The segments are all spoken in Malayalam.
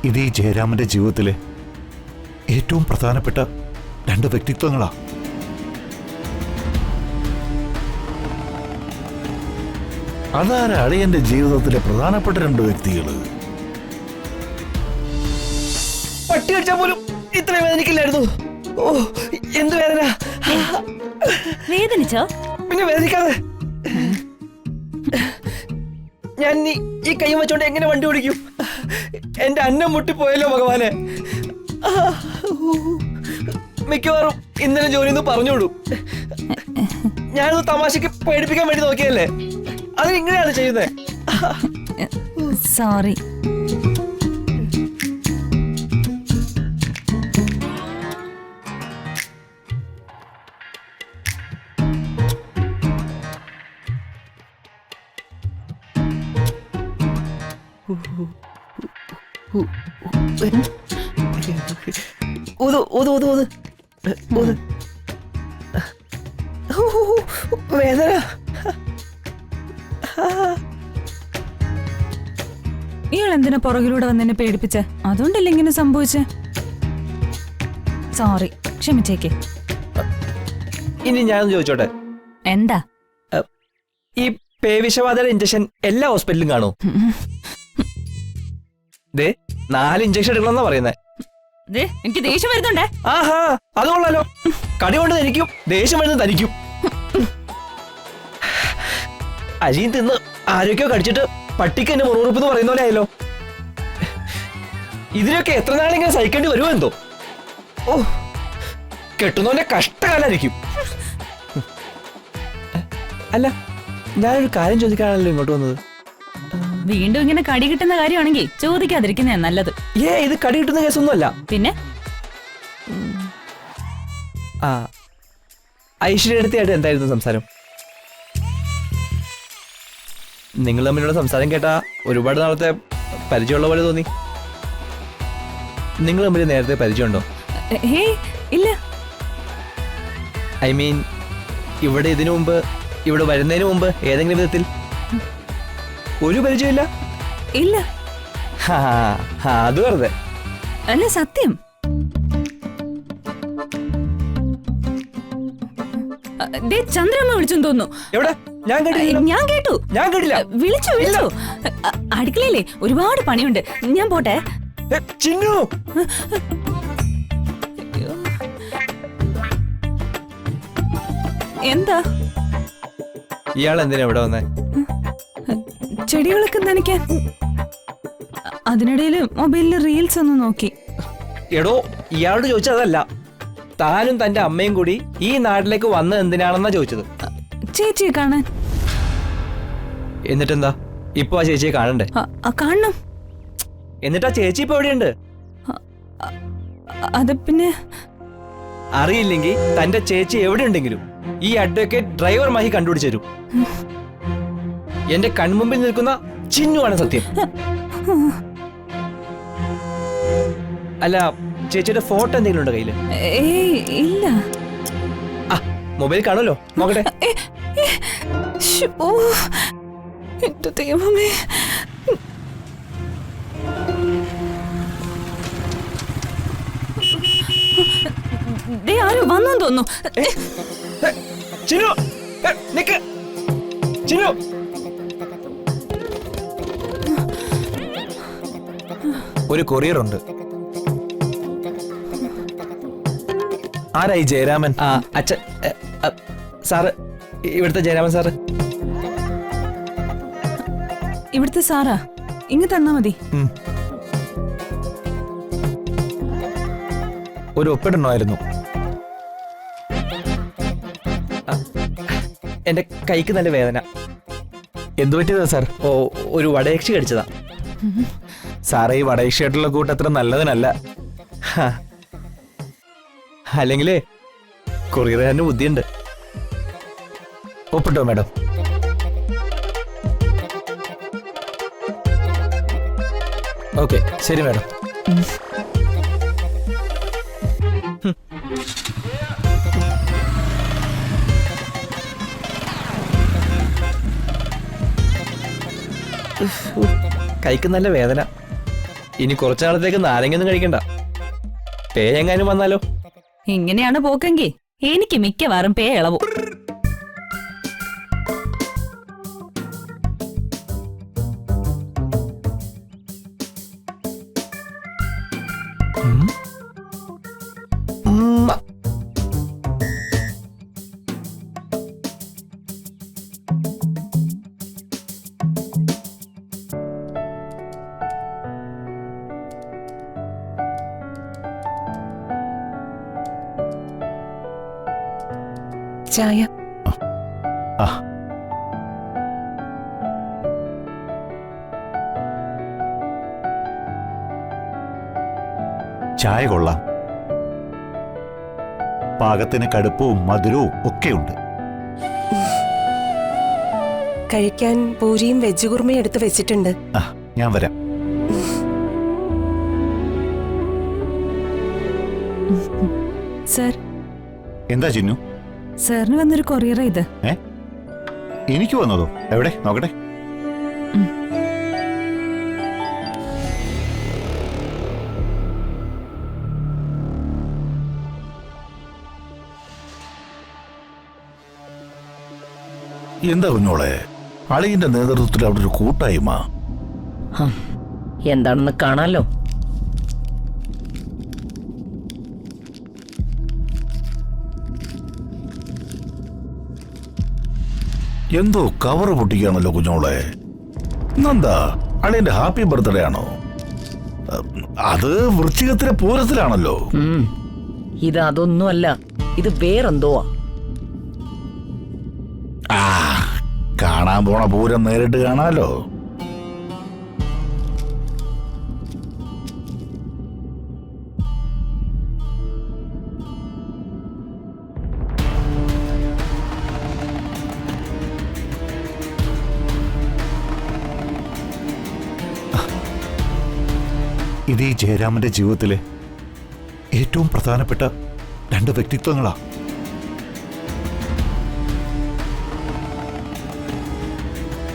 ഇത് ഈ ജയരാമന്റെ ജീവിതത്തിലെ ഏറ്റവും പ്രധാനപ്പെട്ട 2 വ്യക്തിത്വങ്ങളാ. അതാരാണ് എന്റെ ജീവിതത്തിലെ പ്രധാനപ്പെട്ട 2 വ്യക്തികള്? പട്ടി അടിച്ചാൽ പോലും ഇത്ര വേദനിക്കില്ലായിരുന്നു. ഓ, എന്ത് വേദന! വേദനിച്ചോ? പിന്നെ വേദനിക്കാതെ. ഞാൻ ഈ കൈ വെച്ചോണ്ട് എങ്ങനെ വണ്ടി ഓടിക്കും? എന്റെ അന്നം മുട്ടിപ്പോയല്ലോ ഭഗവാനെ. മിക്കവാറും ഇന്നലെ ജോലിന്ന് പറഞ്ഞോളൂ. ഞാനത് തമാശക്ക് പേടിപ്പിക്കാൻ വേണ്ടി നോക്കിയല്ലേ. അതിനിങ്ങനെയാണ് ചെയ്യുന്നത്. സോറി. വേദന. ഇയാൾ എന്തിനാ പുറകിലൂടെ വന്നെന്നെ പേടിപ്പിച്ചേ? അതുകൊണ്ടല്ലേ ഇങ്ങനെ സംഭവിച്ചേ? സോറി, ക്ഷമിച്ചേക്ക്. ഇനി ഞാനൊന്ന് ചോദിച്ചോട്ടെ, എന്താ? ഈ പേവിഷബാധയുടെ ഇഞ്ചക്ഷൻ എല്ലാ ഹോസ്പിറ്റലിലും കാണൂ? 4 ഇഞ്ചക്ഷൻ എടുക്കണമെന്നാ പറയുന്നത്. എനിക്ക് ദേഷ്യം വരുന്നുണ്ടേ. ആഹാ, അത് കൊള്ളാലോ. കടി കൊണ്ട് തനിക്കും ദേഷ്യം വരുന്നത് തനിക്കും. അരിയും തിന്ന് ആരോഗ്യം കടിച്ചിട്ട് പട്ടിക്ക് എന്നെ മുറുറുപ്പ് എന്ന് പറയുന്ന പോലെ ആയല്ലോ. ഇതിനൊക്കെ എത്ര നാളിങ്ങനെ സഹിക്കേണ്ടി വരുമോ എന്തോ. ഓ, കെട്ടുന്നവന്റെ കഷ്ടകാലായിരിക്കും. അല്ല, ഞാനൊരു കാര്യം ചോദിക്കാനാണല്ലോ ഇങ്ങോട്ട് വന്നത്. വീണ്ടും ഇങ്ങനെ കടി കിട്ടുന്ന കാര്യമാണെങ്കിൽ ചോദിക്കാതിരിക്കുന്നേ നല്ലത്. ഇത് കടി കിട്ടുന്ന കേസൊന്നും അല്ല. പിന്നെ ഐശ്വര്യടുത്തായിട്ട് എന്തായിരുന്നു സംസാരം? നിങ്ങൾ തമ്മിലുള്ള സംസാരം കേട്ടാ ഒരുപാട് നാളത്തെ പരിചയമുള്ള പോലെ തോന്നി. നിങ്ങൾ തമ്മിൽ നേരത്തെ പരിചയമുണ്ടോ? ഇല്ല. ഐ മീൻ, ഇവിടെ ഇതിനു മുമ്പ്, ഇവിടെ വരുന്നതിന് മുമ്പ് ഏതെങ്കിലും വിധത്തിൽ ഒരു പരിചയമില്ല? ഇല്ല. അത് വെറുതെ അല്ല, സത്യം. ചന്ദ്രമ്മ വിളിച്ചെന്ന് തോന്നുന്നു. എവിടെ? ഞാൻ കേട്ടില്ല. ഞാൻ കേട്ടില്ല. വിളിച്ചു. അടുക്കളയില്ലേ ഒരുപാട് പണിയുണ്ട്, ഞാൻ പോട്ടെ. ചിന്നു, എന്താ? ഇയാൾ എന്തിനാ ഇവിടെ വന്നേ? ചെടികളൊക്കെ നനയ്ക്കാൻ. അതിനിടയിൽ മൊബൈലിൽ റീൽസ് ഒന്ന് നോക്കി. എടോ, ഇയാളോട് ചോദിച്ചതല്ല. താനും തന്റെ അമ്മയും കൂടി ഈ നാട്ടിലേക്ക് വന്നത് എന്തിനാണെന്നാ ചോദിച്ചത്. ചേച്ചിയെ കാണാൻ. എന്നിട്ടെന്താ ഇപ്പൊ ആ ചേച്ചിയെ കാണണ്ടേ? കാണണം. എന്നിട്ടാ ചേച്ചി ഇപ്പൊ എവിടെയുണ്ട്? അത് പിന്നെ അറിയില്ലെങ്കിൽ തന്റെ ചേച്ചി എവിടെയുണ്ടെങ്കിലും ഈ അഡ്വക്കേറ്റ് ഡ്രൈവർ മഹി കണ്ടുപിടിച്ചു തരും. എന്റെ കൺമുമ്പിൽ നിൽക്കുന്ന ചിന്നുവാണ് സത്യം. അല്ല, ചേച്ചിയുടെ ഫോട്ടോ എന്തെങ്കിലും ഉണ്ടോ കയ്യില്? ഇല്ല. മൊബൈൽ കാണുമല്ലോ, നോക്കട്ടെ. എന്റെ ദൈവമേ. ആരോ വന്നു തോന്നുന്നു. ചിന്നു, നിക്ക്. ചിന്നു, ഒരു കൊറിയർ ഉണ്ട്. ആരായി ജയരാമൻ? അച്ഛൻ സാറ്, ഇവിടുത്തെ ജയരാമൻ സാറ്. ഇവിടുത്തെ സാറാ? ഇങ്ങ് തന്നാ മതി. ഒരു ഒപ്പിടണമായിരുന്നു. എന്റെ കൈക്ക് നല്ല വേദന. എന്തു പറ്റിയതാ സാർ? ഒരു വടയക്ഷി കടിച്ചതാ. സാറേ, ഈ വടയക്ഷിയായിട്ടുള്ള കൂട്ട് അത്ര നല്ലതിനല്ല. അല്ലെങ്കിലേ കൊറിയറുകാരന് ബുദ്ധിയുണ്ട്. ഒപ്പിട്ടോ മാഡം? ഓക്കെ, ശരി മാഡം. കൈക്ക് നല്ല വേദന. ഇനി കുറച്ചാളത്തേക്ക് നാരങ്ങയൊന്നും കഴിക്കണ്ട. പേ എങ്ങാനും വന്നാലോ? ഇങ്ങനെയാണ് പോക്കെങ്കിൽ എനിക്ക് മിക്കവാറും പേ ഇളവും. ഉമ്മ. ചായ. ആ ചായ കൊള്ളാം. പാകത്തിന് കടുപ്പവും മധുരവും ഒക്കെയുണ്ട്. കഴിക്കാൻ പൂരിയും വെജ് കുറുമയും എടുത്ത് വെച്ചിട്ടുണ്ട്. ആ ഞാൻ വരാം. സർ, എന്താ ചിന്നു? സാറിന് വന്നൊരു കൊറിയർ ഇത്. എനിക്ക് വന്നതോ? എവിടെ നോക്കട്ടെ. എന്താ കുഞ്ഞോളെ, അളിയന്റെ നേതൃത്വത്തിൽ അവിടെ ഒരു കൂട്ടായ്മ. എന്താണെന്ന് കാണാലോ. എന്തോ കവറ് പൊട്ടിക്കുകയാണല്ലോ കുഞ്ഞോളെ. ഇന്നെന്താ അളിയന്റെ ഹാപ്പി ബർത്ത്ഡേ ആണോ? അത് വൃശ്ചികത്തിലെ പൂരത്തിലാണല്ലോ. ഇത് അതൊന്നുമല്ല, ഇത് വേറെന്തോ. ആ കാണാൻ പോണ പൂരം നേരിട്ട് കാണാലോ. ഇത് ഈ ജയരാമന്റെ ജീവിതത്തിലെ ഏറ്റവും പ്രധാനപ്പെട്ട രണ്ട് വ്യക്തിത്വങ്ങളാ.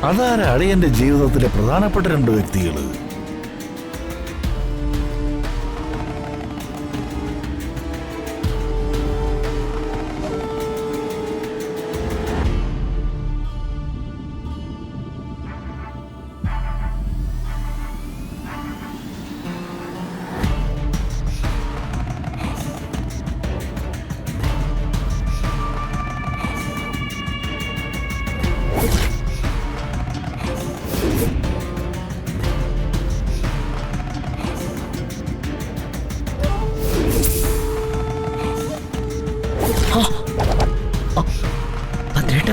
അതാരാ അളിയന്റെ ജീവിതത്തിലെ പ്രധാനപ്പെട്ട രണ്ട് വ്യക്തികള്? ഭദ്രേട്ട